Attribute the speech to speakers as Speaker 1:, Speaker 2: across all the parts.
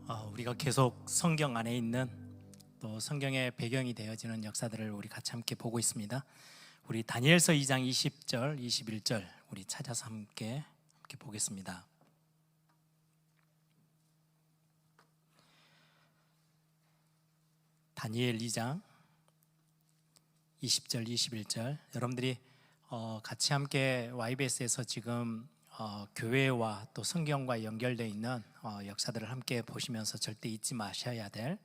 Speaker 1: 우리가 계속 성경 안에 있는 또 성경의 배경이 되어지는 역사들을 우리 같이 함께 보고 있습니다. 우리 다니엘서 2장 20절, 21절 우리 찾아서 함께 보겠습니다. 다니엘 2장 20절, 21절 여러분들이 같이 함께 YBS에서 지금 교회와 또 성경과 연결되어 있는 역사들을 함께 보시면서 절대 잊지 마셔야 될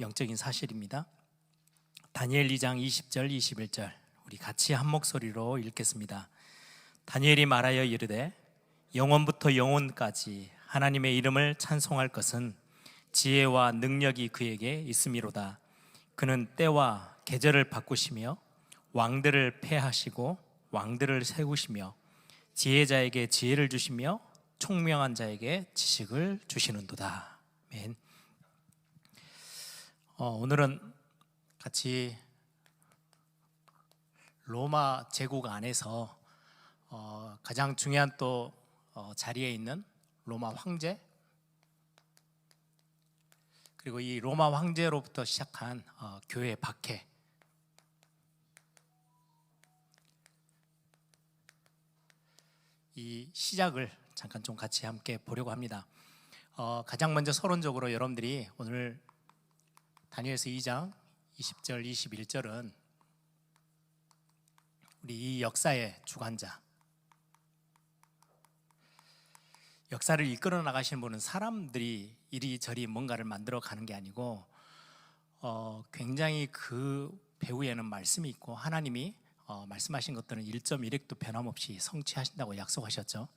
Speaker 1: 영적인 사실입니다. 다니엘 2장 20절 21절 우리 같이 한 목소리로 읽겠습니다. 다니엘이 말하여 이르되 영원부터 영원까지 하나님의 이름을 찬송할 것은 지혜와 능력이 그에게 있음이로다. 그는 때와 계절을 바꾸시며 왕들을 패하시고 왕들을 세우시며 지혜자에게 지혜를 주시며 총명한 자에게 지식을 주시는도다. 아멘. 오늘은 같이 로마 제국 안에서 가장 중요한 또 자리에 있는 로마 황제, 그리고 이 로마 황제로부터 시작한 교회 박해, 이 시작을 잠깐 좀 같이 함께 보려고 합니다. 가장 먼저 서론적으로 여러분들이 오늘 다니엘서 2장 20절 21절은 우리 이 역사의 주관자, 역사를 이끌어 나가시는 분은 사람들이 이리저리 뭔가를 만들어 가는 게 아니고 굉장히 그 배후에는 말씀이 있고 하나님이 말씀하신 것들은 1.1획도 변함없이 성취하신다고 약속하셨죠.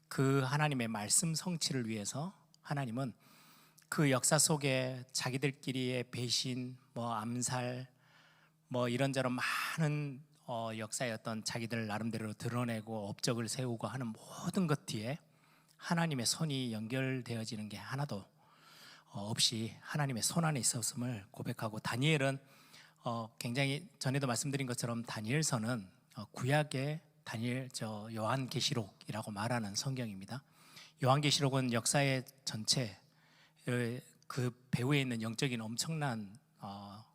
Speaker 1: 그 하나님의 말씀 성취를 위해서 하나님은 그 역사 속에 자기들끼리의 배신, 암살, 이런저런 많은 역사의 어떤 자기들 나름대로 드러내고 업적을 세우고 하는 모든 것 뒤에 하나님의 손이 연결되어지는 게 하나도 없이 하나님의 손 안에 있었음을 고백하고, 다니엘은 굉장히 전에도 말씀드린 것처럼 다니엘서는 구약의 요한계시록이라고 말하는 성경입니다. 요한계시록은 역사의 전체 그 배후에 있는 영적인 엄청난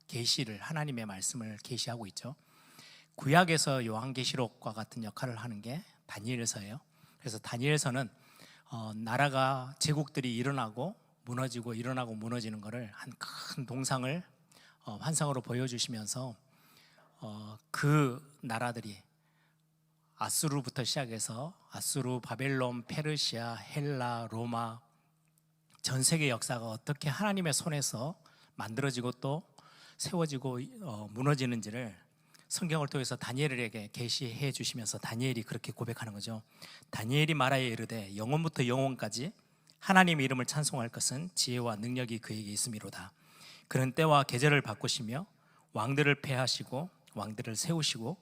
Speaker 1: 계시를, 하나님의 말씀을 계시하고 있죠. 구약에서 요한계시록과 같은 역할을 하는 게 다니엘서예요. 그래서 다니엘서는 나라가, 제국들이 일어나고 무너지고 일어나고 무너지는 것을 한 큰 동상을 환상으로 보여주시면서 그 나라들이 아수르부터 시작해서 아수르, 바벨론, 페르시아, 헬라, 로마, 전 세계 역사가 어떻게 하나님의 손에서 만들어지고 또 세워지고 무너지는지를 성경을 통해서 다니엘에게 계시해 주시면서 다니엘이 그렇게 고백하는 거죠. 다니엘이 말하여 이르되 영원부터 영원까지 하나님의 이름을 찬송할 것은 지혜와 능력이 그에게 있음이로다. 그는 때와 계절을 바꾸시며 왕들을 패하시고 왕들을 세우시고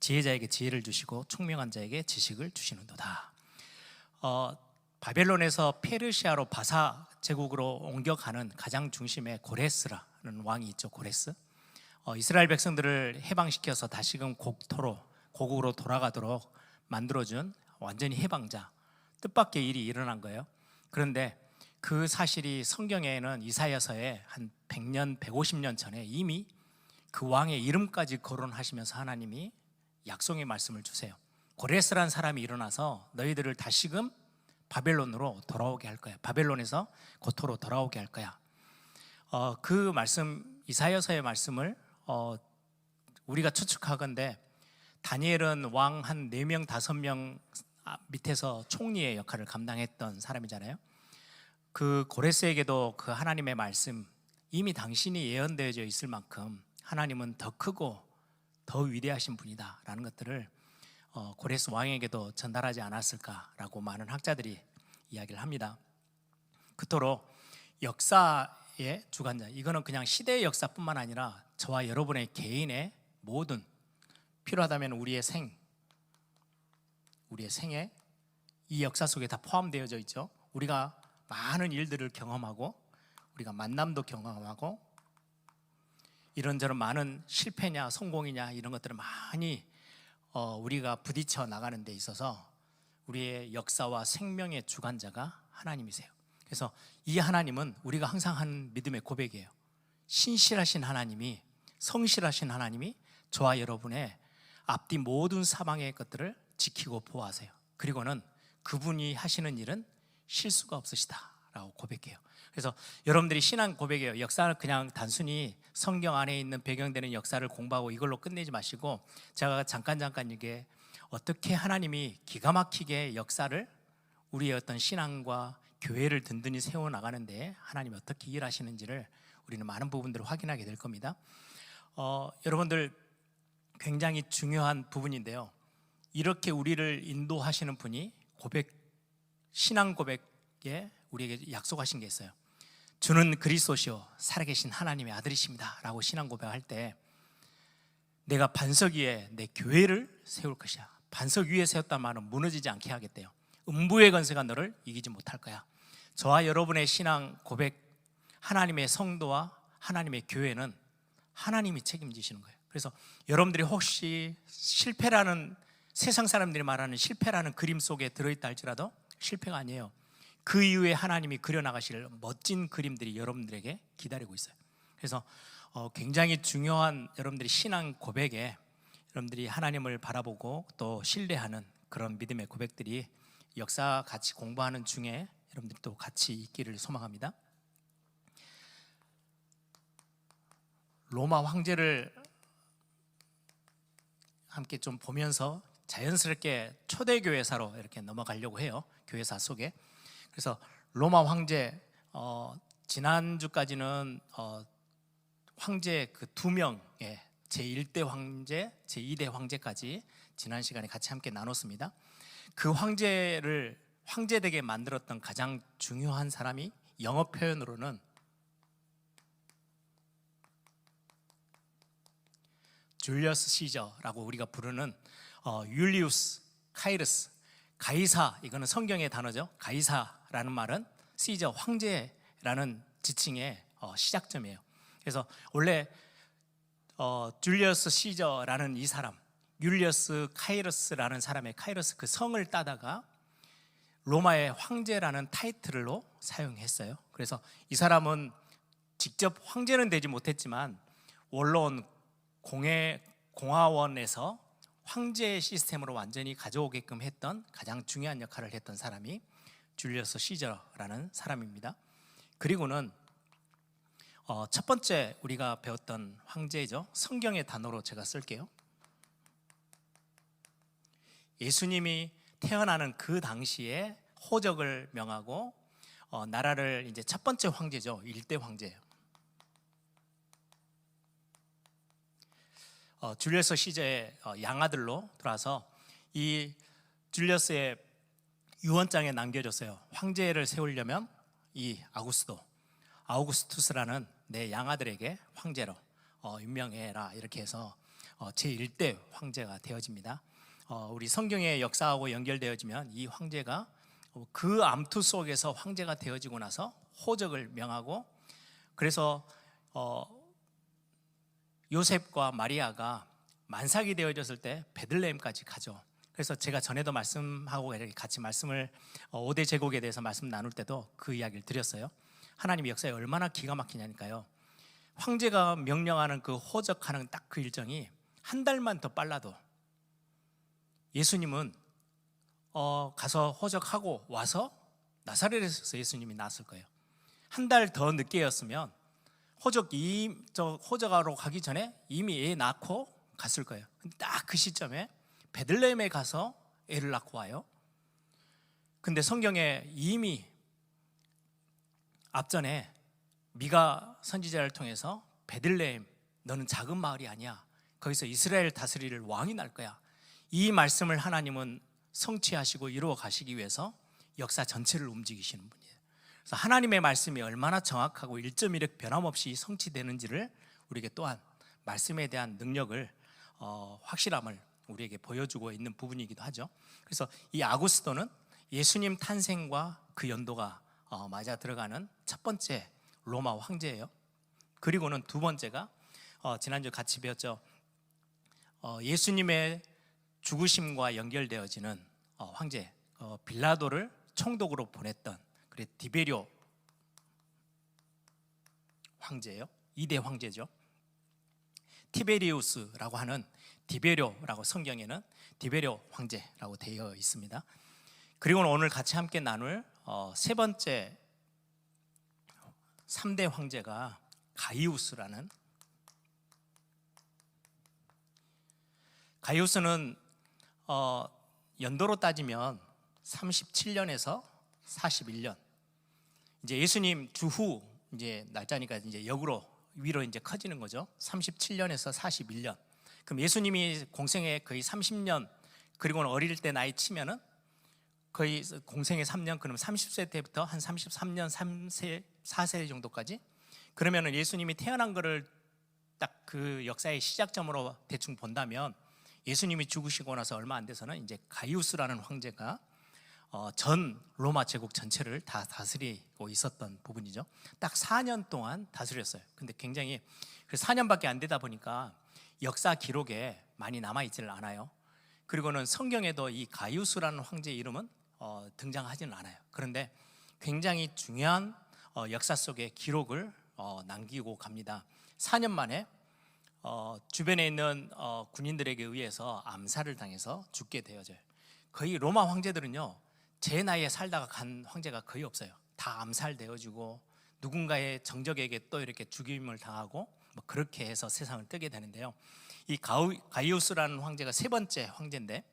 Speaker 1: 지혜자에게 지혜를 주시고 총명한 자에게 지식을 주시는도다. 바벨론에서 페르시아로 바사 제국으로 옮겨가는 가장 중심에 고레스라는 왕이 있죠. 고레스. 이스라엘 백성들을 해방시켜서 다시금 고국으로 돌아가도록 만들어준 완전히 해방자, 뜻밖의 일이 일어난 거예요. 그런데 그 사실이 성경에는 이사야서에 한 100년, 150년 전에 이미 그 왕의 이름까지 거론하시면서 하나님이 약속의 말씀을 주세요. 고레스라는 사람이 일어나서 너희들을 다시금 바벨론으로 돌아오게 할 거야. 바벨론에서 고토로 돌아오게 할 거야. 그 말씀, 이사야서의 말씀을 우리가 추측하건대 다니엘은 왕 한 4명, 5명 밑에서 총리의 역할을 감당했던 사람이잖아요. 그 고레스에게도 그 하나님의 말씀, 이미 당신이 예언되어져 있을 만큼 하나님은 더 크고 더 위대하신 분이다 라는 것들을 고레스 왕에게도 전달하지 않았을까라고 많은 학자들이 이야기를 합니다. 그토록 역사의 주관자, 이거는 그냥 시대의 역사뿐만 아니라 저와 여러분의 개인의 모든, 필요하다면 우리의 생에 이 역사 속에 다 포함되어져 있죠. 우리가 많은 일들을 경험하고 우리가 만남도 경험하고 이런저런 많은 실패냐 성공이냐 이런 것들을 많이 우리가 부딪혀 나가는 데 있어서 우리의 역사와 생명의 주관자가 하나님이세요. 그래서 이 하나님은 우리가 항상 하는 믿음의 고백이에요. 신실하신 하나님이, 성실하신 하나님이 저와 여러분의 앞뒤 모든 사방의 것들을 지키고 보호하세요. 그리고는 그분이 하시는 일은 실수가 없으시다라고 고백해요. 그래서 여러분들이 신앙 고백이에요. 역사를 그냥 단순히 성경 안에 있는 배경되는 역사를 공부하고 이걸로 끝내지 마시고, 제가 잠깐 이게 어떻게 하나님이 기가 막히게 역사를, 우리의 어떤 신앙과 교회를 든든히 세워나가는데 하나님이 어떻게 일하시는지를 우리는 많은 부분들을 확인하게 될 겁니다. 여러분들 굉장히 중요한 부분인데요, 이렇게 우리를 인도하시는 분이 신앙 고백에 우리에게 약속하신 게 있어요. 주는 그리스도시요 살아계신 하나님의 아들이십니다 라고 신앙 고백할 때, 내가 반석 위에 내 교회를 세울 것이야. 반석 위에 세웠단 말은 무너지지 않게 하겠대요. 음부의 권세가 너를 이기지 못할 거야. 저와 여러분의 신앙 고백, 하나님의 성도와 하나님의 교회는 하나님이 책임지시는 거예요. 그래서 여러분들이 혹시 실패라는, 세상 사람들이 말하는 실패라는 그림 속에 들어있다 할지라도 실패가 아니에요. 그 이후에 하나님이 그려나가실 멋진 그림들이 여러분들에게 기다리고 있어요. 그래서 굉장히 중요한 여러분들이 신앙 고백에, 여러분들이 하나님을 바라보고 또 신뢰하는 그런 믿음의 고백들이 역사 같이 공부하는 중에 여러분들이 또 같이 있기를 소망합니다. 로마 황제를 함께 좀 보면서 자연스럽게 초대교회사로 이렇게 넘어가려고 해요. 교회사 속에. 그래서 로마 황제, 지난주까지는 황제 그 두 명의 제1대 황제, 제2대 황제까지 지난 시간에 같이 함께 나눴습니다. 그 황제를 황제되게 만들었던 가장 중요한 사람이 영어 표현으로는 줄리어스 시저라고 우리가 부르는 율리우스 카이러스, 가이사, 이거는 성경의 단어죠. 가이사라는 말은 시저, 황제라는 지칭의 시작점이에요. 그래서 원래 줄리어스 시저라는 이 사람, 율리어스 카이러스라는 사람의 카이러스 그 성을 따다가 로마의 황제라는 타이틀로 사용했어요. 그래서 이 사람은 직접 황제는 되지 못했지만 원로원 공화원에서 황제 시스템으로 완전히 가져오게끔 했던 가장 중요한 역할을 했던 사람이 줄리어스 시저라는 사람입니다. 그리고는 첫 번째 우리가 배웠던 황제죠. 성경의 단어로 제가 쓸게요. 예수님이 태어나는 그 당시에 호적을 명하고 나라를 이제 첫 번째 황제죠. 1대 황제예요. 줄리어스 시저의 양아들로 돌아서 이 줄리어스의 유언장에 남겨졌어요. 황제를 세우려면 이 아우구스투스라는 내 양아들에게 황제로 임명해라, 이렇게 해서 제1대 황제가 되어집니다. 우리 성경의 역사하고 연결되어지면 이 황제가 그 암투 속에서 황제가 되어지고 나서 호적을 명하고, 그래서 요셉과 마리아가 만삭이 되어졌을 때 베들레헴까지 가죠. 그래서 제가 전에도 말씀하고 같이 말씀을 5대 제국에 대해서 말씀 나눌 때도 그 이야기를 드렸어요. 하나님의 역사에 얼마나 기가 막히냐니까요. 황제가 명령하는 그 호적하는 딱 그 일정이 한 달만 더 빨라도 예수님은 가서 호적하고 와서 나사렛에서 예수님이 낳았을 거예요. 한 달 더 늦게였으면 호적하러 가기 전에 이미 애 낳고 갔을 거예요. 근데 딱 그 시점에 베들레헴에 가서 애를 낳고 와요. 근데 성경에 이미 앞전에 미가 선지자를 통해서 베들레헴, 너는 작은 마을이 아니야. 거기서 이스라엘 다스릴 왕이 날 거야. 이 말씀을 하나님은 성취하시고 이루어 가시기 위해서 역사 전체를 움직이시는 분이에요. 그래서 하나님의 말씀이 얼마나 정확하고 1.1획 변함없이 성취되는지를 우리에게 또한 말씀에 대한 능력을, 확실함을 우리에게 보여주고 있는 부분이기도 하죠. 그래서 이 아구스토는 예수님 탄생과 그 연도가 맞아 들어가는 첫 번째 로마 황제예요. 그리고는 두 번째가 지난주 같이 배웠죠. 예수님의 죽으심과 연결되어지는 황제, 빌라도를 총독으로 보냈던, 그래 디베리오 황제예요. 2대 황제죠. 티베리우스라고 하는 디베료라고 성경에는 디베료 황제라고 되어 있습니다. 그리고 오늘 같이 함께 나눌 세 번째 3대 황제가 가이우스라는, 가이우스는 연도로 따지면 37년에서 41년, 이제 예수님 주후 이제 날짜니까 이제 역으로 위로 이제 커지는 거죠. 37년에서 41년. 그럼 예수님이 공생에 거의 30년, 그리고는 어릴 때 나이 치면은 거의 공생에 3년, 그럼 30세 때부터 한 33년, 3세, 4세 정도까지. 그러면은 예수님이 태어난 거를 딱 그 역사의 시작점으로 대충 본다면 예수님이 죽으시고 나서 얼마 안 돼서는 이제 가이우스라는 황제가 전 로마 제국 전체를 다 다스리고 있었던 부분이죠. 딱 4년 동안 다스렸어요. 근데 굉장히 4년밖에 안 되다 보니까 역사 기록에 많이 남아있지를 않아요. 그리고는 성경에도 이 가이우스라는 황제의 이름은 등장하지는 않아요. 그런데 굉장히 중요한 역사 속의 기록을 남기고 갑니다. 4년 만에 주변에 있는 군인들에게 의해서 암살을 당해서 죽게 되어져요. 거의 로마 황제들은요, 제 나이에 살다가 간 황제가 거의 없어요. 다 암살되어지고 누군가의 정적에게 또 이렇게 죽임을 당하고 뭐 그렇게 해서 세상을 뜨게 되는데요. 이 가이우스라는 황제가 세 번째 황제인데,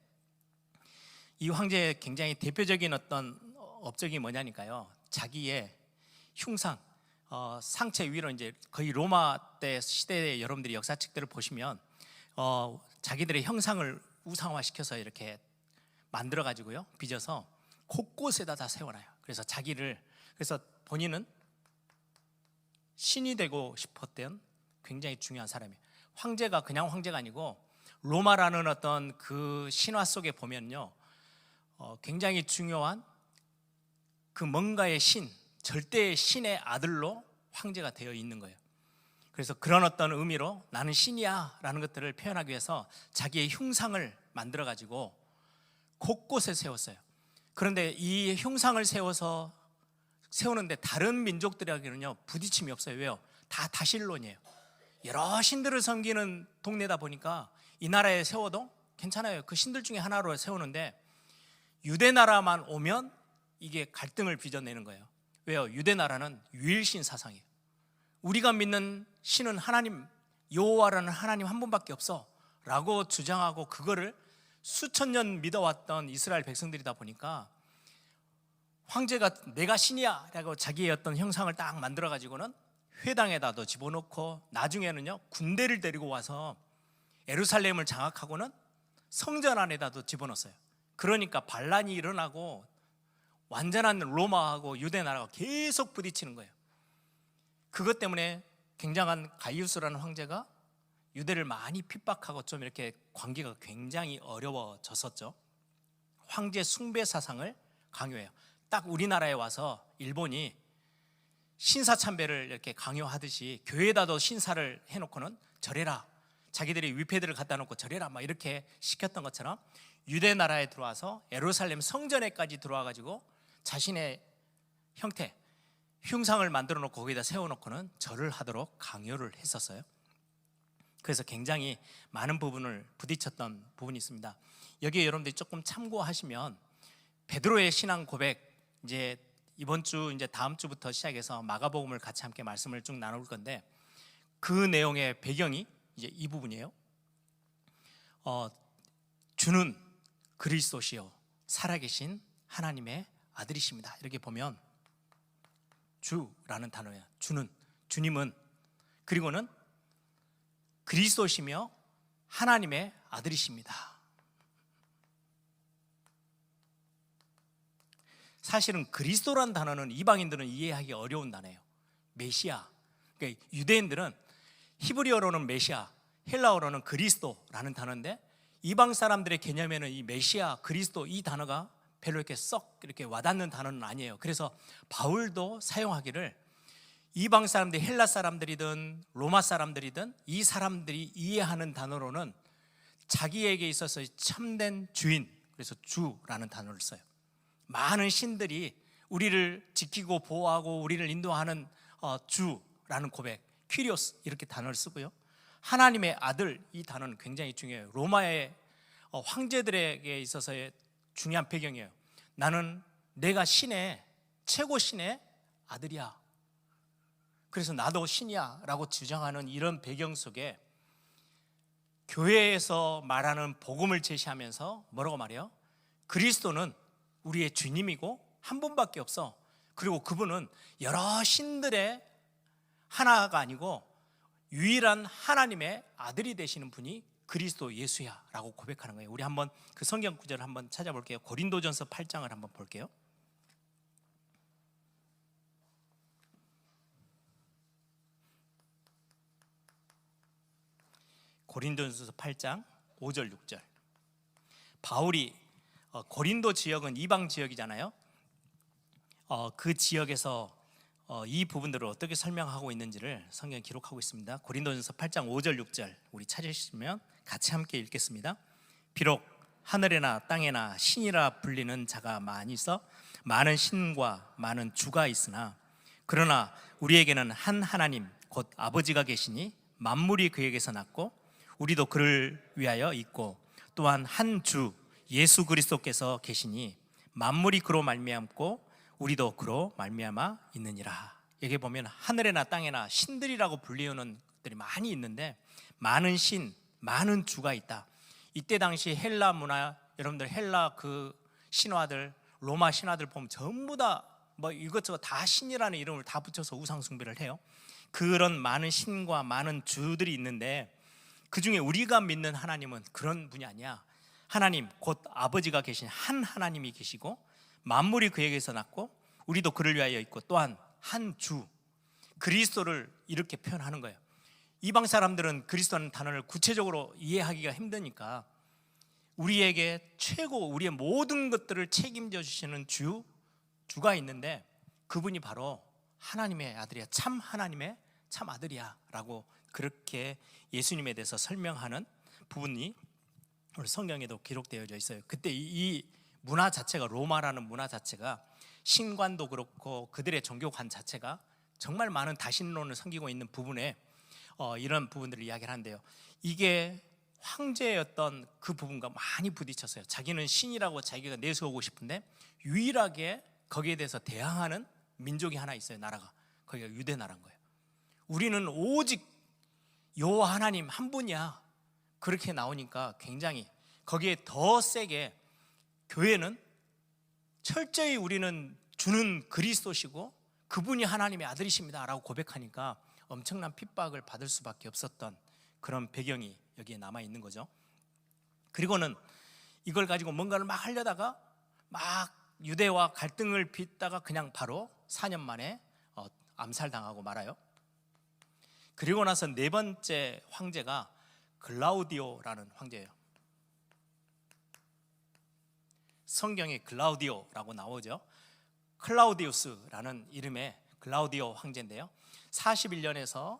Speaker 1: 이 황제의 굉장히 대표적인 어떤 업적이 뭐냐니까요, 자기의 흉상, 상체 위로 이제 거의 로마 때 시대의 여러분들이 역사책들을 보시면 자기들의 형상을 우상화시켜서 이렇게 만들어 가지고요, 빚어서 곳곳에다 다 세워놔요. 그래서 본인은 신이 되고 싶었던 굉장히 중요한 사람이에요. 황제가 그냥 황제가 아니고 로마라는 어떤 그 신화 속에 보면요, 굉장히 중요한 그 뭔가의 신, 절대의 신의 아들로 황제가 되어 있는 거예요. 그래서 그런 어떤 의미로 나는 신이야 라는 것들을 표현하기 위해서 자기의 흉상을 만들어 가지고 곳곳에 세웠어요. 그런데 이 흉상을 세우는데 다른 민족들에게는요 부딪힘이 없어요. 왜요? 다 다신론이에요. 여러 신들을 섬기는 동네다 보니까 이 나라에 세워도 괜찮아요. 그 신들 중에 하나로 세우는데 유대 나라만 오면 이게 갈등을 빚어내는 거예요. 왜요? 유대 나라는 유일신 사상이에요. 우리가 믿는 신은 하나님, 여호와라는 하나님 한 분밖에 없어 라고 주장하고 그거를 수천 년 믿어왔던 이스라엘 백성들이다 보니까 황제가 내가 신이야 라고 자기의 어떤 형상을 딱 만들어 가지고는 회당에다도 집어넣고 나중에는요 군대를 데리고 와서 예루살렘을 장악하고는 성전 안에다도 집어넣었어요. 그러니까 반란이 일어나고 완전한 로마하고 유대 나라가 계속 부딪히는 거예요. 그것 때문에 굉장한 가이우스라는 황제가 유대를 많이 핍박하고 좀 이렇게 관계가 굉장히 어려워졌었죠. 황제 숭배 사상을 강요해요. 딱 우리나라에 와서 일본이 신사참배를 이렇게 강요하듯이 교회에다도 신사를 해놓고는 절해라, 자기들이 위패들을 갖다 놓고 절해라 막 이렇게 시켰던 것처럼 유대 나라에 들어와서 예루살렘 성전에까지 들어와 가지고 자신의 형태, 흉상을 만들어 놓고 거기다 세워놓고는 절을 하도록 강요를 했었어요. 그래서 굉장히 많은 부분을 부딪혔던 부분이 있습니다. 여기에 여러분들이 조금 참고하시면 베드로의 신앙 고백, 이제 이번 주 이제 다음 주부터 시작해서 마가복음을 같이 함께 말씀을 쭉 나눌 건데 그 내용의 배경이 이제 이 부분이에요. 주는 그리스도시요 살아계신 하나님의 아들이십니다. 이렇게 보면 주라는 단어예요. 주는, 주님은, 그리고는 그리스도시며 하나님의 아들이십니다. 사실은 그리스도라는 단어는 이방인들은 이해하기 어려운 단어예요. 메시아. 그러니까 유대인들은 히브리어로는 메시아, 헬라어로는 그리스도라는 단어인데 이방 사람들의 개념에는 이 메시아, 그리스도 이 단어가 별로 이렇게 썩 이렇게 와닿는 단어는 아니에요. 그래서 바울도 사용하기를 이방 사람들이 헬라 사람들이든 로마 사람들이든 이 사람들이 이해하는 단어로는 자기에게 있어서 참된 주인, 그래서 주라는 단어를 써요. 많은 신들이 우리를 지키고 보호하고 우리를 인도하는 주라는 고백, 퀴리오스 이렇게 단어를 쓰고요. 하나님의 아들, 이 단어는 굉장히 중요해요. 로마의 황제들에게 있어서의 중요한 배경이에요. 나는 내가 신의, 최고 신의 아들이야, 그래서 나도 신이야 라고 주장하는 이런 배경 속에 교회에서 말하는 복음을 제시하면서 뭐라고 말해요? 그리스도는 우리의 주님이고 한 분밖에 없어. 그리고 그분은 여러 신들의 하나가 아니고 유일한 하나님의 아들이 되시는 분이 그리스도 예수야 라고 고백하는 거예요. 우리 한번 그 성경 구절을 한번 찾아볼게요. 고린도전서 8장을 한번 볼게요. 고린도전서 8장 5절 6절. 바울이 고린도 지역은 이방 지역이잖아요. 그 지역에서 이 부분들을 어떻게 설명하고 있는지를 성경에 기록하고 있습니다. 고린도전서 8장 5절 6절 우리 찾으시면 같이 함께 읽겠습니다. 비록 하늘에나 땅에나 신이라 불리는 자가 많이 있어 많은 신과 많은 주가 있으나 그러나 우리에게는 한 하나님 곧 아버지가 계시니 만물이 그에게서 났고 우리도 그를 위하여 있고 또한 한 주 예수 그리스도께서 계시니 만물이 그로 말미암고 우리도 그로 말미암아 있느니라. 여기 보면 하늘에나 땅에나 신들이라고 불리우는 것들이 많이 있는데 많은 신, 많은 주가 있다. 이때 당시 헬라 문화, 여러분들 헬라 그 신화들, 로마 신화들 보면 전부 다 뭐 이것저것 다 신이라는 이름을 다 붙여서 우상 숭배를 해요. 그런 많은 신과 많은 주들이 있는데 그 중에 우리가 믿는 하나님은 그런 분이 아니야. 하나님 곧 아버지가 계신 한 하나님이 계시고 만물이 그에게서 났고 우리도 그를 위하여 있고 또한 한 주 그리스도를 이렇게 표현하는 거예요. 이방 사람들은 그리스도라는 단어를 구체적으로 이해하기가 힘드니까 우리에게 최고 우리의 모든 것들을 책임져 주시는 주가 있는데 그분이 바로 하나님의 아들이야. 참 하나님의 참 아들이야 라고 그렇게 예수님에 대해서 설명하는 부분이 오늘 성경에도 기록되어져 있어요. 그때 이 문화 자체가, 로마라는 문화 자체가 신관도 그렇고 그들의 종교관 자체가 정말 많은 다신론을 섬기고 있는 부분에 이런 부분들을 이야기를 하는데요. 이게 황제였던 그 부분과 많이 부딪혔어요. 자기는 신이라고 자기가 내세우고 싶은데 유일하게 거기에 대해서 대항하는 민족이 하나 있어요. 나라가. 거기가 유대 나라인 거예요. 우리는 오직 여호와 하나님 한 분이야. 그렇게 나오니까 굉장히 거기에 더 세게 교회는 철저히 우리는 주는 그리스도시고 그분이 하나님의 아들이십니다 라고 고백하니까 엄청난 핍박을 받을 수밖에 없었던 그런 배경이 여기에 남아 있는 거죠. 그리고는 이걸 가지고 뭔가를 막 하려다가 막 유대와 갈등을 빚다가 그냥 바로 4년 만에 암살당하고 말아요. 그리고 나서 네 번째 황제가 글라우디오라는 황제예요. 성경에 글라우디오라고 나오죠. 클라우디우스라는 이름의 글라우디오 황제인데요. 41년에서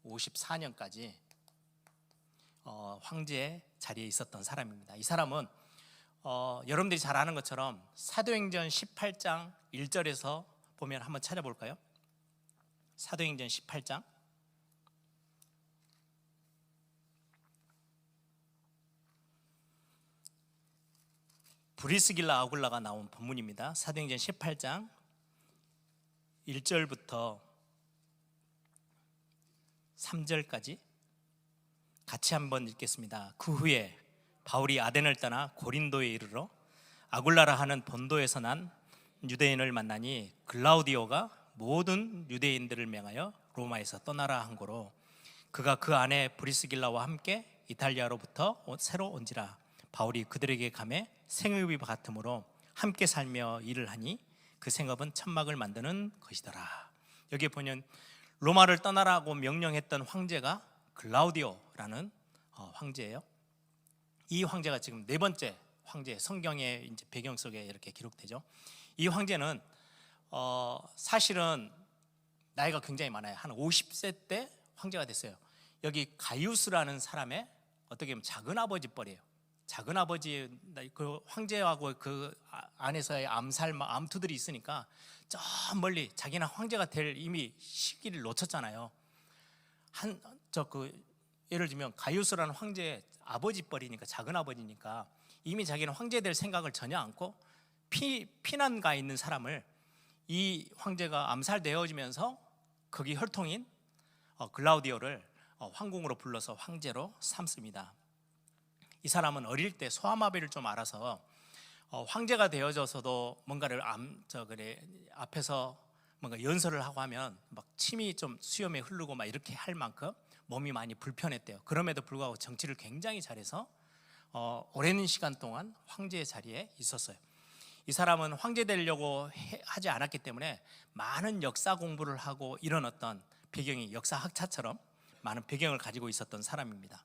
Speaker 1: 54년까지 황제 자리에 있었던 사람입니다. 이 사람은 여러분들이 잘 아는 것처럼 사도행전 18장 1절에서 보면 한번 찾아볼까요? 사도행전 18장 브리스길라 아굴라가 나온 본문입니다. 사도행전 18장 1절부터 3절까지 같이 한번 읽겠습니다. 그 후에 바울이 아덴을 떠나 고린도에 이르러 아굴라라 하는 본도에서 난 유대인을 만나니 글라우디오가 모든 유대인들을 명하여 로마에서 떠나라 한 거로 그가 그 안에 브리스길라와 함께 이탈리아로부터 새로 온지라. 바울이 그들에게 감해 생업이 같으므로 함께 살며 일을 하니 그 생업은 천막을 만드는 것이더라. 여기에 보면 로마를 떠나라고 명령했던 황제가 글라우디오라는 황제예요. 이 황제가 지금 네 번째 황제, 성경의 이제 배경 속에 이렇게 기록되죠. 이 황제는 사실은 나이가 굉장히 많아요. 한 50세 때 황제가 됐어요. 여기 가이우스라는 사람의 어떻게 보면 작은 아버지 뻘이에요. 작은 아버지 그 황제하고 그 안에서의 암투들이 있으니까 저 멀리 자기는 황제가 될 이미 시기를 놓쳤잖아요. 예를 들면 가이우스라는 황제의 아버지 뻘이니까, 작은 아버지니까 이미 자기는 황제 될 생각을 전혀 않고 피난가 있는 사람을 이 황제가 암살되어지면서 거기 혈통인 글라우디오를 황궁으로 불러서 황제로 삼습니다. 이 사람은 어릴 때 소아마비를 좀 알아서 황제가 되어져서도 뭔가를 앞에서 뭔가 연설을 하고 하면 막 침이 좀 수염에 흐르고 막 이렇게 할 만큼 몸이 많이 불편했대요. 그럼에도 불구하고 정치를 굉장히 잘해서 오랜 시간 동안 황제의 자리에 있었어요. 이 사람은 황제 되려고 하지 않았기 때문에 많은 역사 공부를 하고 이런 어떤 배경이 역사 학자처럼 많은 배경을 가지고 있었던 사람입니다.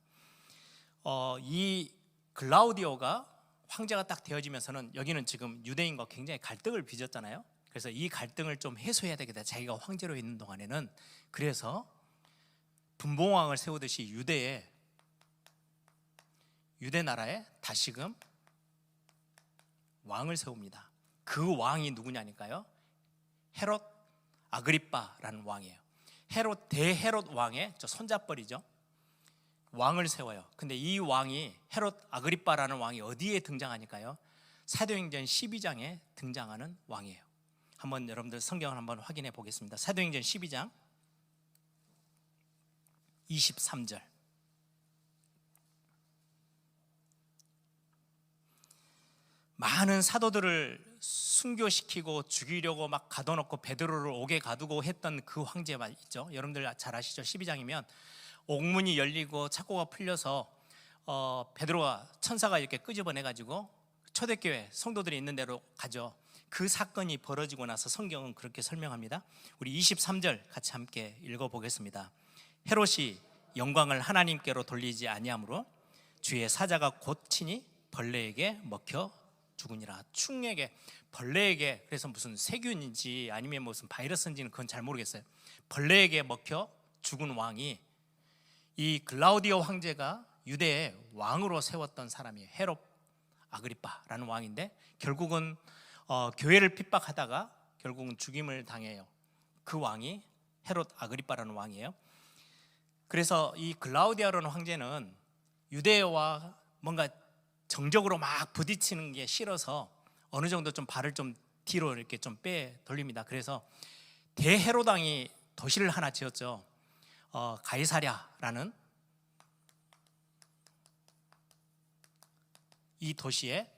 Speaker 1: 이 글라우디오가 황제가 딱 되어지면서는 여기는 지금 유대인과 굉장히 갈등을 빚었잖아요. 그래서 이 갈등을 좀 해소해야 되겠다. 자기가 황제로 있는 동안에는. 그래서 분봉왕을 세우듯이 유대 나라에 다시금 왕을 세웁니다. 그 왕이 누구냐니까요, 헤롯 아그리빠라는 왕이에요. 대헤롯 왕의 손자뻘이죠. 왕을 세워요. 근데 이 왕이, 헤롯 아그리빠라는 왕이 어디에 등장하니까요, 사도행전 12장에 등장하는 왕이에요. 한번 여러분들 성경을 한번 확인해 보겠습니다. 사도행전 12장 23절. 많은 사도들을 순교시키고 죽이려고 막 가둬놓고 베드로를 옥에 가두고 했던 그 황제가 있죠. 여러분들 잘 아시죠? 12장이면 옥문이 열리고 착고가 풀려서 베드로와 천사가 이렇게 끄집어내가지고 초대교회 성도들이 있는 데로 가죠. 그 사건이 벌어지고 나서 성경은 그렇게 설명합니다. 우리 23절 같이 함께 읽어보겠습니다. 헤롯이 영광을 하나님께로 돌리지 아니하므로 주의 사자가 곧 친히 벌레에게 먹혀 죽으니라. 충에게, 벌레에게, 그래서 무슨 세균인지 아니면 무슨 바이러스인지는 그건 잘 모르겠어요. 벌레에게 먹혀 죽은 왕이 이 글라우디오 황제가 유대의 왕으로 세웠던 사람이에요. 헤롯 아그리빠라는 왕인데 결국은 교회를 핍박하다가 결국은 죽임을 당해요. 그 왕이 헤롯 아그리빠라는 왕이에요. 그래서 이 글라우디오라는 황제는 유대와 뭔가 정적으로 막 부딪히는 게 싫어서 어느 정도 좀 발을 좀 뒤로 이렇게 좀 빼 돌립니다. 그래서 대헤로당이 도시를 하나 지었죠. 가이사랴라는 이 도시에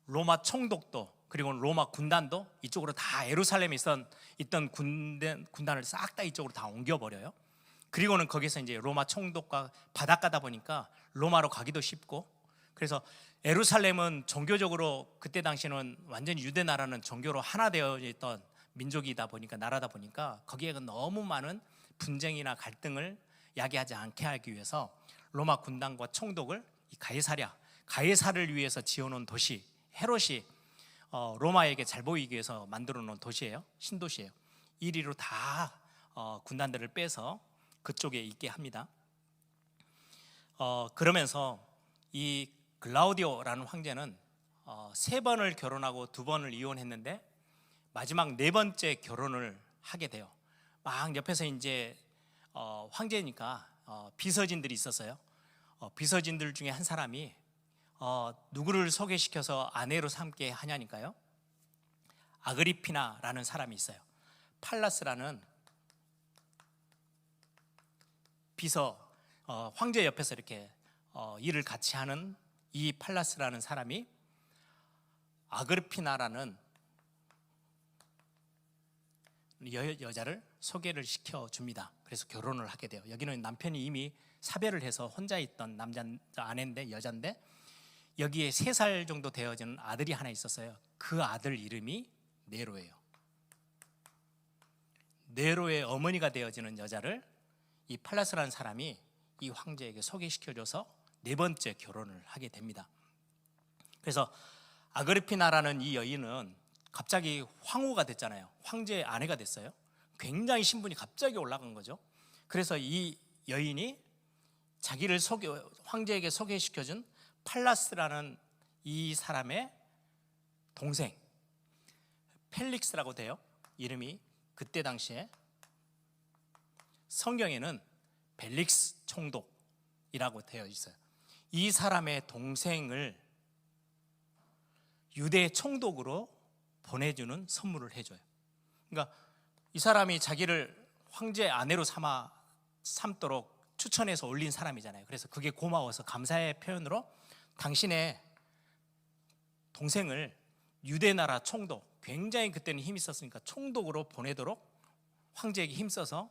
Speaker 1: 로마 총독도 그리고 로마 군단도 이쪽으로 다 예루살렘에 있던 군단을 싹 다 이쪽으로 다 옮겨버려요. 그리고는 거기서 이제 로마 총독과 바닷가다 보니까 로마로 가기도 쉽고, 그래서 예루살렘은 종교적으로 그때 당시는 완전히 유대 나라는 종교로 하나 되어 있던 민족이다 보니까, 나라다 보니까 거기에 너무 많은 분쟁이나 갈등을 야기하지 않게 하기 위해서 로마 군단과 총독을 이 가이사를 위해서 지어놓은 도시, 헤롯이 로마에게 잘 보이기 위해서 만들어 놓은 도시예요. 신도시예요. 이리로 다 군단들을 빼서 그쪽에 있게 합니다. 그러면서 이 글라우디오라는 황제는 3번을 결혼하고 2번을 이혼했는데 마지막 4번째 결혼을 하게 돼요. 막 옆에서 이제 황제니까 비서진들이 있었어요. 비서진들 중에 한 사람이 누구를 소개시켜서 아내로 삼게 하냐니까요, 아그리피나라는 사람이 있어요. 팔라스라는 비서, 황제 옆에서 이렇게 일을 같이 하는 이 팔라스라는 사람이 아그리피나라는 여자를 소개를 시켜줍니다. 그래서 결혼을 하게 돼요. 여기는 남편이 이미 사별을 해서 혼자 있던 여자인데 여기에 3살 정도 되어지는 아들이 하나 있었어요. 그 아들 이름이 네로예요. 네로의 어머니가 되어지는 여자를 이 팔라스라는 사람이 이 황제에게 소개시켜줘서 4번째 결혼을 하게 됩니다. 그래서 아그리피나라는 이 여인은 갑자기 황후가 됐잖아요. 황제의 아내가 됐어요. 굉장히 신분이 갑자기 올라간 거죠. 그래서 이 여인이 자기를 황제에게 소개시켜준 팔라스라는 이 사람의 동생 펠릭스라고 돼요. 이름이 그때 당시에 성경에는 벨릭스 총독이라고 되어 있어요. 이 사람의 동생을 유대 총독으로 보내주는 선물을 해줘요. 그러니까 이 사람이 자기를 황제 아내로 삼도록 추천해서 올린 사람이잖아요. 그래서 그게 고마워서 감사의 표현으로 당신의 동생을 유대 나라 총독, 굉장히 그때는 힘이 있었으니까 총독으로 보내도록 황제에게 힘써서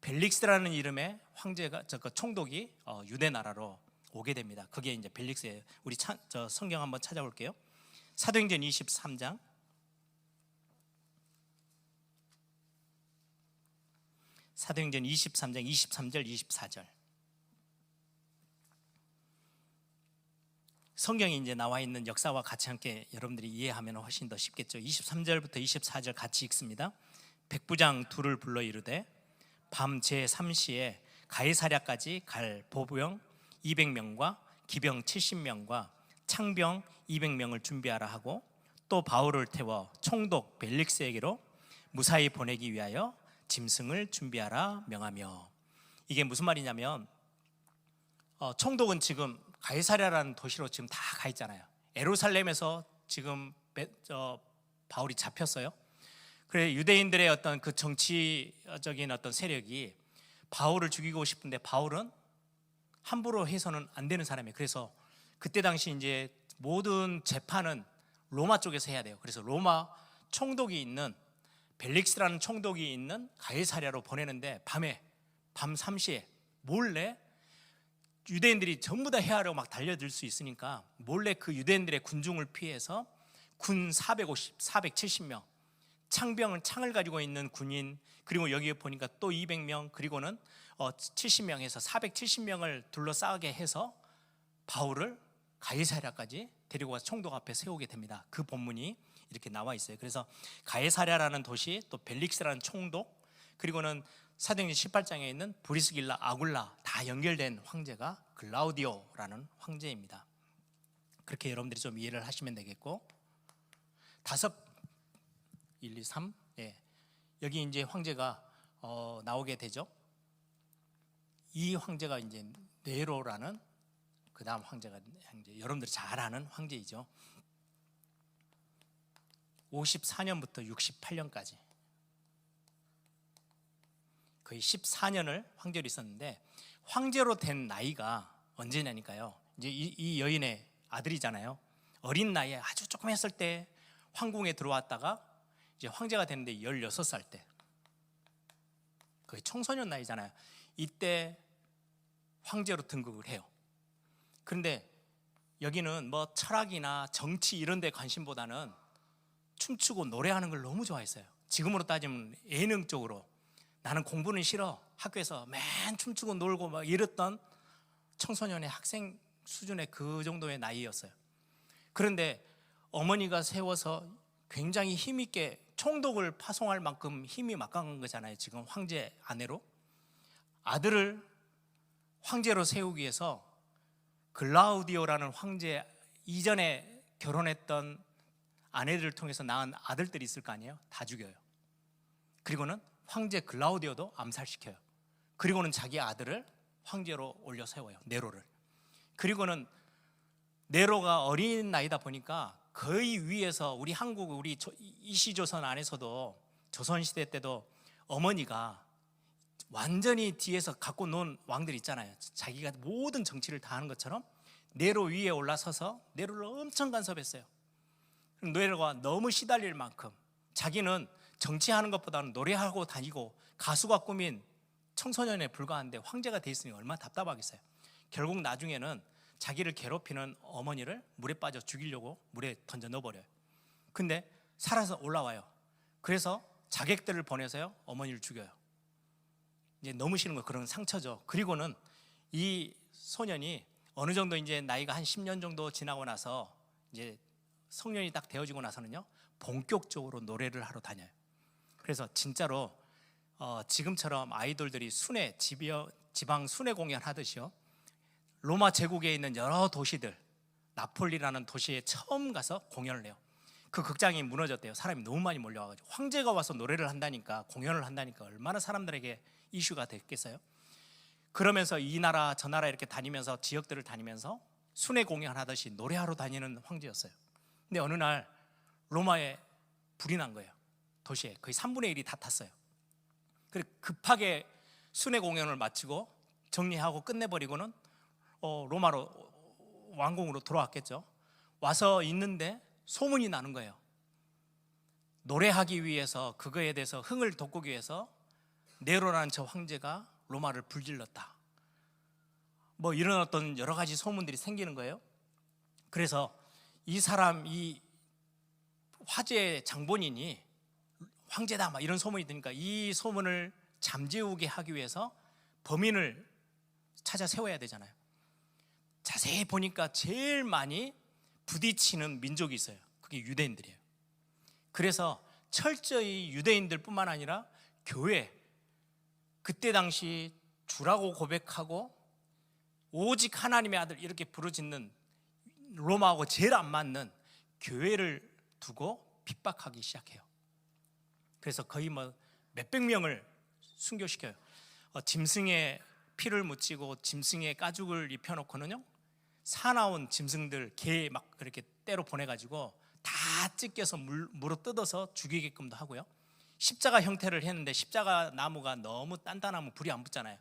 Speaker 1: 벨릭스라는 이름의 황제가 총독이 유대 나라로 오게 됩니다. 그게 이제 벨릭스예요. 우리 성경 한번 찾아볼게요. 사도행전 23장 사도행전 23장 23절 24절. 성경에 이제 나와 있는 역사와 같이 함께 여러분들이 이해하면 훨씬 더 쉽겠죠. 23절부터 24절 같이 읽습니다. 백부장 둘을 불러 이르되 밤 제3시에 가이사랴까지 갈 보병 200명과 기병 70명과 창병 200명을 준비하라 하고 또 바울을 태워 총독 벨릭스에게로 무사히 보내기 위하여 짐승을 준비하라 명하며. 이게 무슨 말이냐면 총독은 지금 가이사랴라는 도시로 지금 다 가 있잖아요. 예루살렘에서 지금 바울이 잡혔어요. 그래 유대인들의 어떤 그 정치적인 어떤 세력이 바울을 죽이고 싶은데 바울은 함부로 해서는 안 되는 사람이에요. 그래서 그때 당시 이제 모든 재판은 로마 쪽에서 해야 돼요. 그래서 로마 총독이 있는 벨릭스라는 총독이 있는 가이사랴로 보내는데 밤에 밤 3시에 몰래 유대인들이 전부 다 해하려고 막 달려들 수 있으니까 몰래 그 유대인들의 군중을 피해서 군 470명 창을 가지고 있는 군인, 그리고 여기에 보니까 또 200명, 그리고는 70명 해서 470명을 둘러싸게 해서 바울을 가이사랴까지 데리고 와서 총독 앞에 세우게 됩니다. 그 본문이 이렇게 나와 있어요. 그래서 가이사랴라는 도시, 또 벨릭스라는 총독, 그리고는 사도행전 18장에 있는 브리스길라, 아굴라 다 연결된 황제가 글라우디오라는 황제입니다. 그렇게 여러분들이 좀 이해를 하시면 되겠고, 1, 2, 3 여기 이제 황제가 나오게 되죠. 이 황제가 이제 네로라는 그 다음 황제가 여러분들이 잘 아는 황제이죠. 54년부터 68년까지 거의 14년을 황제로 있었는데, 황제로 된 나이가 언제냐니까요. 이제 이 여인의 아들이잖아요. 어린 나이에 아주 조금 했을 때 황궁에 들어왔다가 이제 황제가 됐는데 16살 때, 거의 청소년 나이잖아요. 이때 황제로 등극을 해요. 그런데 여기는 뭐 철학이나 정치 이런 데 관심보다는 춤추고 노래하는 걸 너무 좋아했어요. 지금으로 따지면 예능 쪽으로, 나는 공부는 싫어, 학교에서 맨 춤추고 놀고 막 이랬던 청소년의 학생 수준의 그 정도의 나이였어요. 그런데 어머니가 세워서 굉장히 힘있게 총독을 파송할 만큼 힘이 막강한 거잖아요. 지금 황제 아내로 아들을 황제로 세우기 위해서 글라우디오라는 황제 이전에 결혼했던 아내들을 통해서 낳은 아들들이 있을 거 아니에요. 다 죽여요. 그리고는 황제 글라우디오도 암살시켜요. 그리고는 자기 아들을 황제로 올려 세워요, 네로를. 그리고는 네로가 어린 나이다 보니까 거의 위에서, 우리 한국, 우리 이시조선 안에서도 조선시대 때도 어머니가 완전히 뒤에서 갖고 논 왕들 있잖아요. 자기가 모든 정치를 다 하는 것처럼 네로 위에 올라서서 네로를 엄청 간섭했어요. 네로가 너무 시달릴 만큼, 자기는 정치하는 것보다는 노래하고 다니고 가수가 꾸민 청소년에 불과한데 황제가 돼 있으니 얼마나 답답하겠어요. 결국 나중에는 자기를 괴롭히는 어머니를 물에 빠져 죽이려고 물에 던져 넣어버려요. 근데 살아서 올라와요. 그래서 자객들을 보내서요, 어머니를 죽여요. 이제 너무 싫은 거, 그런 상처죠. 그리고는 이 소년이 어느 정도 이제 나이가 한 10년 정도 지나고 나서 이제 성년이 딱 되어지고 나서는요, 본격적으로 노래를 하러 다녀요. 그래서 진짜로 지금처럼 아이돌들이 순회, 지방 순회 공연 하듯이요, 로마 제국에 있는 여러 도시들, 나폴리라는 도시에 처음 가서 공연을 해요. 그 극장이 무너졌대요. 사람이 너무 많이 몰려와가지고. 황제가 와서 노래를 한다니까, 공연을 한다니까 얼마나 사람들에게 이슈가 됐겠어요. 그러면서 이 나라 저 나라 이렇게 다니면서, 지역들을 다니면서 순회 공연하듯이 노래하러 다니는 황제였어요. 근데 어느 날 로마에 불이 난 거예요. 도시에 거의 3분의 1이 다 탔어요. 그래 급하게 순회 공연을 마치고 정리하고 끝내버리고는 로마로, 왕궁으로 돌아왔겠죠. 와서 있는데 소문이 나는 거예요. 노래하기 위해서, 그거에 대해서 흥을 돋구기 위해서 네로라는 저 황제가 로마를 불질렀다, 뭐 이런 어떤 여러 가지 소문들이 생기는 거예요. 그래서 이 사람, 이 화제의 장본인이 황제다 막 이런 소문이 드니까 이 소문을 잠재우게 하기 위해서 범인을 찾아 세워야 되잖아요. 자세히 보니까 제일 많이 부딪히는 민족이 있어요. 그게 유대인들이에요. 그래서 철저히 유대인들 뿐만 아니라 교회, 그때 당시 주라고 고백하고 오직 하나님의 아들 이렇게 부르짖는, 로마하고 제일 안 맞는 교회를 두고 핍박하기 시작해요. 그래서 거의 뭐 몇백 명을 순교시켜요. 짐승의 피를 묻히고 짐승의 가죽을 입혀놓고는요, 사나운 짐승들, 개 막 그렇게 때로 보내가지고 다 찢겨서 물어 뜯어서 죽이게끔도 하고요. 십자가 형태를 했는데 십자가 나무가 너무 단단하면 불이 안 붙잖아요.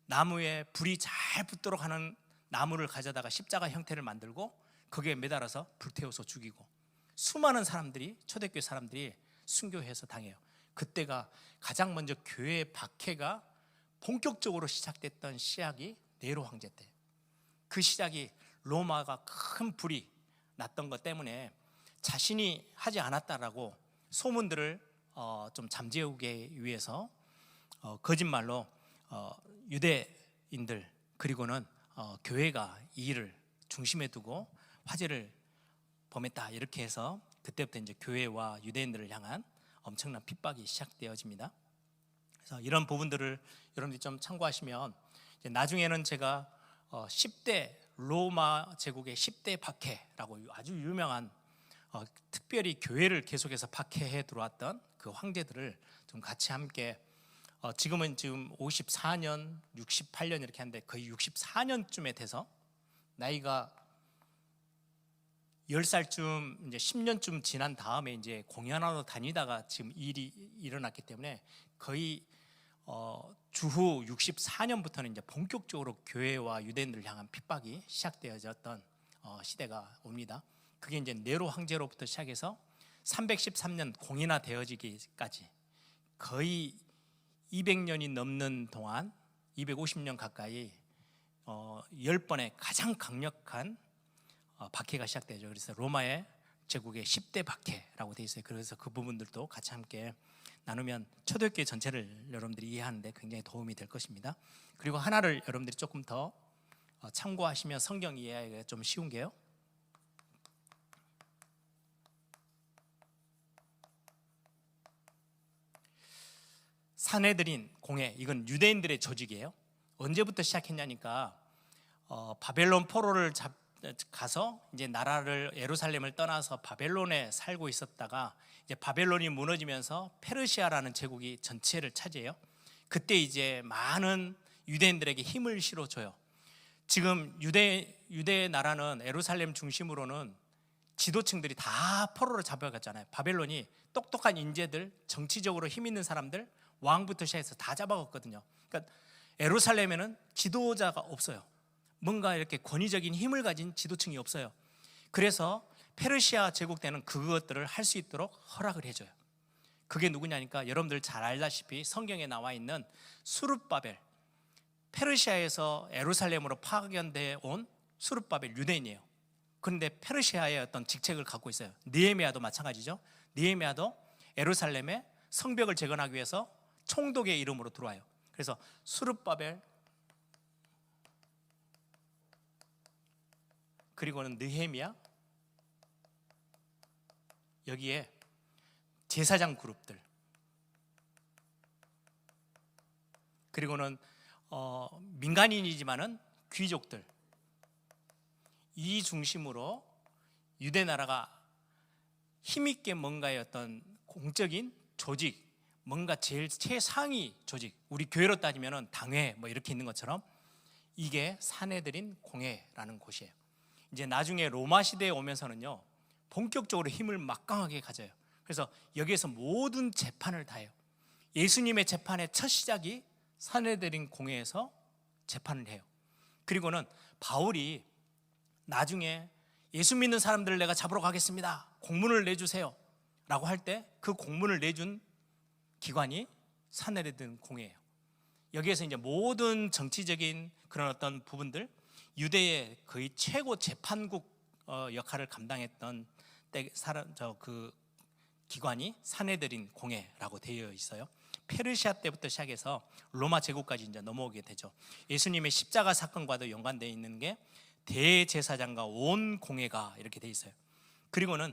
Speaker 1: 나무에 불이 잘 붙도록 하는 나무를 가져다가 십자가 형태를 만들고 거기에 매달아서 불태워서 죽이고, 수많은 사람들이, 초대교회 사람들이 순교해서 당해요. 그때가 가장 먼저 교회 박해가 본격적으로 시작됐던 시작이 네로 황제 때. 그 시작이 로마가 큰 불이 났던 것 때문에 자신이 하지 않았다라고 소문들을 좀 잠재우기 위해서 거짓말로 유대인들, 그리고는 교회가 이 일을 중심에 두고 화제를 범했다, 이렇게 해서 그때부터 이제 교회와 유대인들을 향한 엄청난 핍박이 시작되어집니다. 그래서 이런 부분들을 여러분들이 좀 참고하시면, 이제 나중에는 제가 10대 로마 제국의 10대 박해라고 아주 유명한, 특별히 교회를 계속해서 박해해 들어왔던 그 황제들을 좀 같이 함께, 지금은 지금 54년, 68년 이렇게 하는데 거의 64년쯤에 돼서 나이가 10살쯤, 이제 10년쯤 지난 다음에 이제 공연하러 다니다가 지금 일이 일어났기 때문에 거의 주후 64년부터는 이제 본격적으로 교회와 유대인들을 향한 핍박이 시작되어졌던 시대가 옵니다. 그게 이제 네로 황제로부터 시작해서 313년 공인화 되어지기까지 거의 200년이 넘는 동안, 250년 가까이 10번의 가장 강력한 박해가 시작되죠. 그래서 로마의 제국의 10대 박해라고 되어 있어요. 그래서 그 부분들도 같이 함께 나누면 초대교회 전체를 여러분들이 이해하는데 굉장히 도움이 될 것입니다. 그리고 하나를 여러분들이 조금 더 참고하시면 성경 이해하기가 좀 쉬운 게요, 산헤드린 공회, 이건 유대인들의 조직이에요. 언제부터 시작했냐니까 바벨론 포로를 가서 이제 나라를, 예루살렘을 떠나서 바벨론에 살고 있었다가 이제 바벨론이 무너지면서 페르시아라는 제국이 전체를 차지해요. 그때 이제 많은 유대인들에게 힘을 실어줘요. 지금 유대 나라는 예루살렘 중심으로는 지도층들이 다 포로로 잡아갔잖아요. 바벨론이 똑똑한 인재들, 정치적으로 힘 있는 사람들, 왕부터 시작해서 다 잡아갔거든요. 그러니까 예루살렘에는 지도자가 없어요. 뭔가 이렇게 권위적인 힘을 가진 지도층이 없어요. 그래서 페르시아 제국 때는 그것들을 할 수 있도록 허락을 해줘요. 그게 누구냐니까 여러분들 잘 알다시피 성경에 나와 있는 수룹바벨, 페르시아에서 예루살렘으로 파견돼 온 수룹바벨, 유대인이에요. 그런데 페르시아의 어떤 직책을 갖고 있어요. 느헤미야도 마찬가지죠. 느헤미야도 예루살렘에 성벽을 재건하기 위해서 총독의 이름으로 들어와요. 그래서 수룹바벨, 그리고는 느헤미야, 여기에 제사장 그룹들, 그리고는 민간인이지만은 귀족들, 이 중심으로 유대 나라가 힘있게 뭔가의 어떤 공적인 조직, 뭔가 제일 최상위 조직, 우리 교회로 따지면 당회 뭐 이렇게 있는 것처럼 이게 사내들인 공회라는 곳이에요. 이제 나중에 로마 시대에 오면서는요, 본격적으로 힘을 막강하게 가져요. 그래서 여기에서 모든 재판을 다 해요. 예수님의 재판의 첫 시작이 사내들인 공회에서 재판을 해요. 그리고는 바울이 나중에 예수 믿는 사람들을 내가 잡으러 가겠습니다, 공문을 내주세요 라고 할 때 그 공문을 내준 기관이 사내들인 공회예요. 여기에서 이제 모든 정치적인 그런 어떤 부분들, 유대의 거의 최고 재판국 역할을 감당했던 그 기관이 사내들인 공회라고 되어 있어요. 페르시아 때부터 시작해서 로마 제국까지 이제 넘어오게 되죠. 예수님의 십자가 사건과도 연관되어 있는 게 대제사장과 온 공회가 이렇게 되어 있어요. 그리고는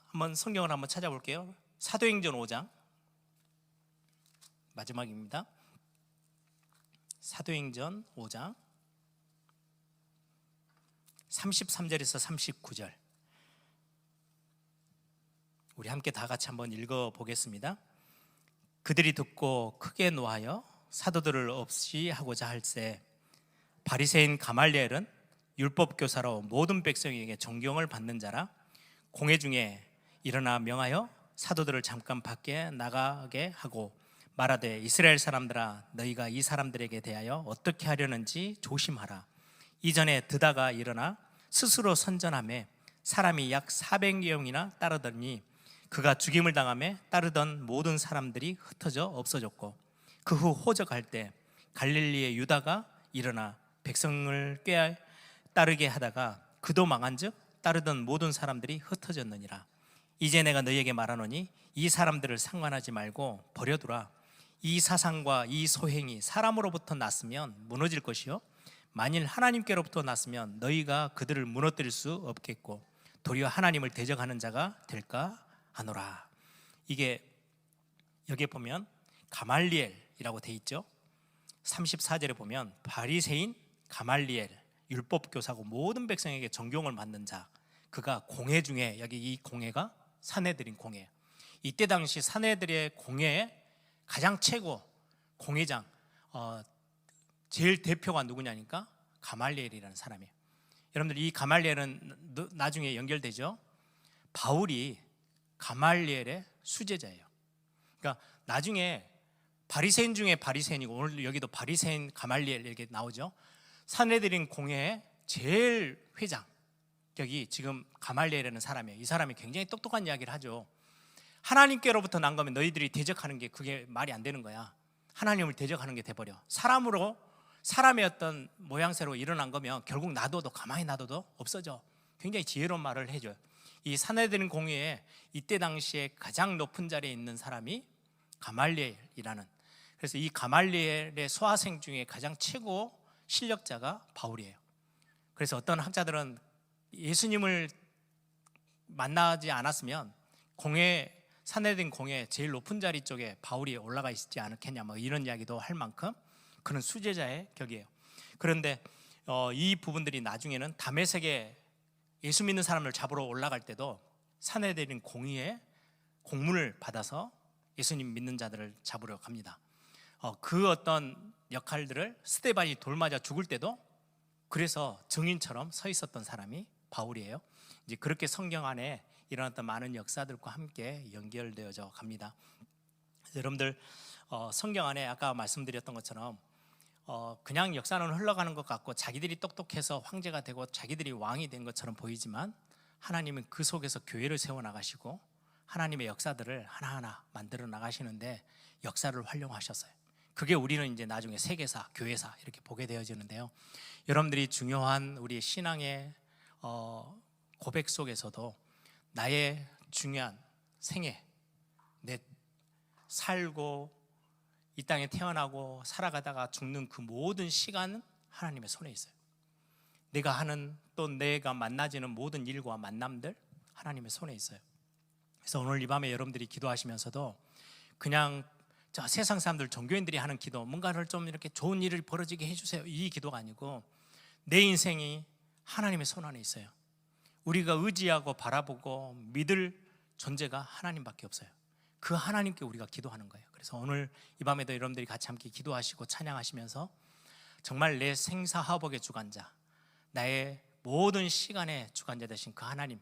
Speaker 1: 한번 성경을 한번 찾아볼게요. 사도행전 5장 마지막입니다. 사도행전 5장 33절에서 39절 우리 함께 다 같이 한번 읽어보겠습니다. 그들이 듣고 크게 노하여 사도들을 없이 하고자 할세 바리새인 가말리엘은 율법 교사로 모든 백성에게 존경을 받는 자라 공회 중에 일어나 명하여 사도들을 잠깐 밖에 나가게 하고 말하되 이스라엘 사람들아 너희가 이 사람들에게 대하여 어떻게 하려는지 조심하라. 이전에 드다가 일어나 스스로 선전하며 사람이 약 400명이나 따르더니 그가 죽임을 당하며 따르던 모든 사람들이 흩어져 없어졌고 그 후 호적할 때 갈릴리의 유다가 일어나 백성을 꽤 따르게 하다가 그도 망한즉 따르던 모든 사람들이 흩어졌느니라. 이제 내가 너희에게 말하노니 이 사람들을 상관하지 말고 버려두라. 이 사상과 이 소행이 사람으로부터 났으면 무너질 것이요 만일 하나님께로부터 났으면 너희가 그들을 무너뜨릴 수 없겠고 도리어 하나님을 대적하는 자가 될까 하노라. 이게 여기에 보면 가말리엘이라고 돼 있죠. 34절에 보면 바리새인 가말리엘 율법교사고 모든 백성에게 존경을 받는 자, 그가 공회 중에 여기 이 공회가 사내들인 공회. 이때 당시 사내들의 공회의 가장 최고 공회장 제일 대표가 누구냐니까 가말리엘이라는 사람이에요. 여러분들 이 가말리엘은 나중에 연결되죠. 바울이 가말리엘의 수제자예요. 그러니까 나중에 바리새인 중에 바리새인이고 오늘 여기도 바리새인 가말리엘 이렇게 나오죠. 사내들인 공회의 제일 회장 여기 지금 가말리엘이라는 사람이에요. 이 사람이 굉장히 똑똑한 이야기를 하죠. 하나님께로부터 난 거면 너희들이 대적하는 게 그게 말이 안 되는 거야. 하나님을 대적하는 게 돼버려. 사람으로 사람의 어떤 모양새로 일어난 거면 결국 놔둬도 가만히 놔둬도 없어져. 굉장히 지혜로운 말을 해줘요. 이 사내들인 공회에 이때 당시에 가장 높은 자리에 있는 사람이 가말리엘이라는, 그래서 이 가말리엘의 수하생 중에 가장 최고 실력자가 바울이에요. 그래서 어떤 학자들은 예수님을 만나지 않았으면 공회 사내들인 공회 제일 높은 자리 쪽에 바울이 올라가 있지 않았겠냐 뭐 이런 이야기도 할 만큼 그는 수제자의 격이에요. 그런데 이 부분들이 나중에는 다메섹에 예수 믿는 사람을 잡으러 올라갈 때도 사내들인 공의에 공문을 받아서 예수님 믿는 자들을 잡으러 갑니다. 그 어떤 역할들을 스데반이 돌맞아 죽을 때도 그래서 증인처럼 서 있었던 사람이 바울이에요. 이제 그렇게 성경 안에 일어났던 많은 역사들과 함께 연결되어져 갑니다. 여러분들 성경 안에 아까 말씀드렸던 것처럼 그냥 역사는 흘러가는 것 같고 자기들이 똑똑해서 황제가 되고 자기들이 왕이 된 것처럼 보이지만 하나님은 그 속에서 교회를 세워나가시고 하나님의 역사들을 하나하나 만들어 나가시는데 역사를 활용하셨어요. 그게 우리는 이제 나중에 세계사, 교회사 이렇게 보게 되어지는데요. 여러분들이 중요한 우리 신앙의 고백 속에서도 나의 중요한 생애, 내 살고 이 땅에 태어나고 살아가다가 죽는 그 모든 시간은 하나님의 손에 있어요. 내가 하는 또 내가 만나지는 모든 일과 만남들 하나님의 손에 있어요. 그래서 오늘 이 밤에 여러분들이 기도하시면서도 그냥 저 세상 사람들 종교인들이 하는 기도, 뭔가를 좀 이렇게 좋은 일을 벌어지게 해주세요 이 기도가 아니고 내 인생이 하나님의 손 안에 있어요. 우리가 의지하고 바라보고 믿을 존재가 하나님밖에 없어요. 그 하나님께 우리가 기도하는 거예요. 그래서 오늘 이 밤에도 여러분들이 같이 함께 기도하시고 찬양하시면서 정말 내 생사화복의 주관자, 나의 모든 시간의 주관자 되신 그 하나님,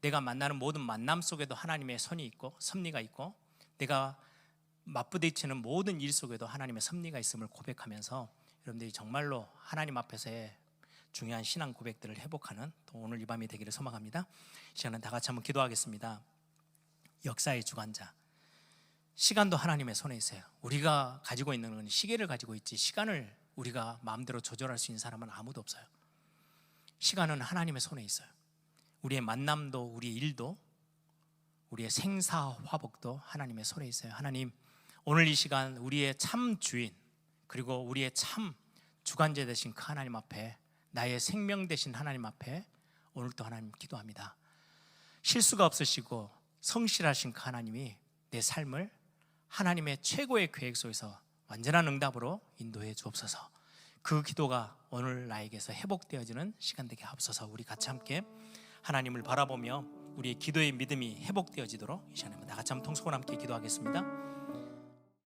Speaker 1: 내가 만나는 모든 만남 속에도 하나님의 손이 있고 섭리가 있고, 내가 맞부딪히는 모든 일 속에도 하나님의 섭리가 있음을 고백하면서 여러분들이 정말로 하나님 앞에서의 중요한 신앙 고백들을 회복하는 또 오늘 이 밤이 되기를 소망합니다. 이 시간은 다 같이 한번 기도하겠습니다. 역사의 주관자, 시간도 하나님의 손에 있어요. 우리가 가지고 있는 건 시계를 가지고 있지, 시간을 우리가 마음대로 조절할 수 있는 사람은 아무도 없어요. 시간은 하나님의 손에 있어요. 우리의 만남도, 우리의 일도, 우리의 생사화복도 하나님의 손에 있어요. 하나님, 오늘 이 시간 우리의 참 주인, 그리고 우리의 참 주관자 되신 그 하나님 앞에, 나의 생명 되신 하나님 앞에 오늘도 하나님 기도합니다. 실수가 없으시고 성실하신 그 하나님이 내 삶을 하나님의 최고의 계획 속에서 완전한 응답으로 인도해 주옵소서. 그 기도가 오늘 나에게서 회복되어지는 시간 되게 하옵소서. 우리 같이 함께 하나님을 바라보며 우리의 기도의 믿음이 회복되어지도록 이 시간에 다 같이 한번 통성으로 함께 기도하겠습니다.